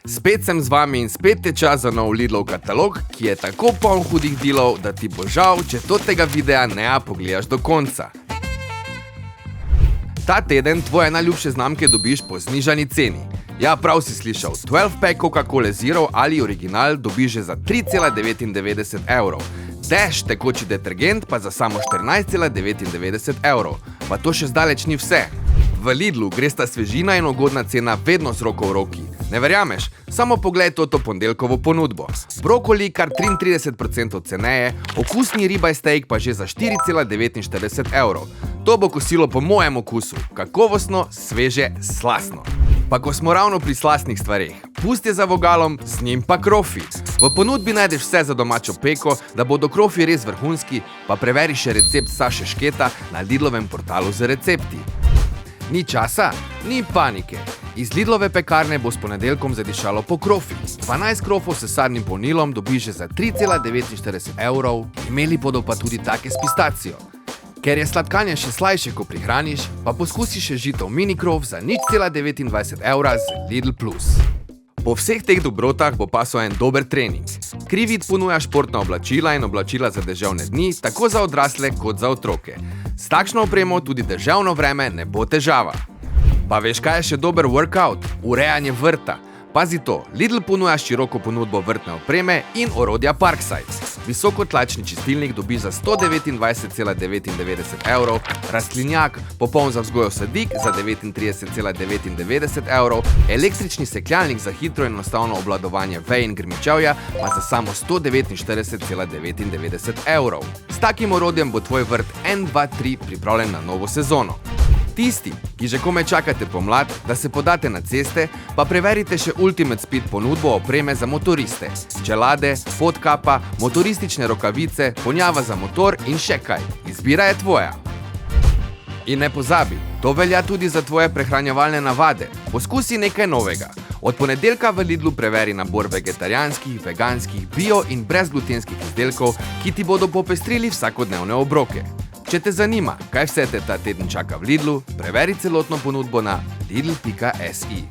Spet sem z vami in spet je čas za nov Lidlov katalog, ki je tako poln hudih dilov, da ti bo žal, če tega videa ne pogledaš do konca. Ta teden tvoje najljubše znamke dobiš po znižani ceni. Ja, prav si slišal, 12-pack Coca-Cola Zero ali original dobiš že za 3,99 evrov. Dash tekoči detergent pa za samo 14,99 evrov. Pa to še zdaleč ni vse. V Lidlu gre sta svežina in ugodna cena vedno z roko v roki. Ne verjameš? Samo poglej to ponedeljkovo ponudbo. Brokoli kar 33% ceneje, okusni ribaj steak pa že za 4,49 evrov. To bo kosilo po mojem okusu. Kakovostno, sveže, slastno. Pa ko smo ravno pri slastnih stvareh, pust je za vogalom, z njim pa krofi. V ponudbi najdeš vse za domačo peko, da bodo krofi res vrhunski, pa preveri še recept Saše Šketa na Lidlovem portalu z recepti. Ni časa? Ni panike. Iz Lidlove pekarne bo s ponedeljkom zadišalo po krofi. 12 krofov s sadnim polnilom dobiš že za 3,49 evrov, imeli bodo pa tudi take s pistacijo. Ker je sladkanje še slajše, ko prihraniš, pa poskusi še žitov mini krof za 0,29 evra z Lidl Plus. Po vseh teh dobrotah bo pasal en dober trening. Krivit ponuja športna oblačila in oblačila za deževne dni, tako za odrasle kot za otroke. S takšno opremo tudi deževno vreme ne bo težava. Pa veš, kaj je še dober workout? Urejanje vrta. Pazi to, Lidl ponuja široko ponudbo vrtne opreme in orodja Parkside. Visokotlačni čistilnik dobiš za 129,99 evrov, rastlinjak, popoln za vzgojo sadik za 39,99 evrov, električni sekljalnik za hitro in enostavno obvladovanje vej in grmičevja pa za samo 149,99 evrov. S takim orodjem bo tvoj vrt 1, 2, 3 pripravljen na novo sezono. Tisti, ki že komaj čakate pomlad, da se podate na ceste, pa preverite še Ultimate Speed ponudbo opreme za motoriste. Čelade, podkapa, motoristične rokavice, ponjava za motor in še kaj. Izbira je tvoja. In ne pozabi, to velja tudi za tvoje prehranjevalne navade. Poskusi nekaj novega. Od ponedeljka v Lidlu preveri nabor vegetarijanskih, veganskih, bio in brezglutenskih izdelkov, ki ti bodo popestrili vsakodnevne obroke. Če te zanima, kaj vse te ta teden čaka v Lidlu, preveri celotno ponudbo na lidl.si.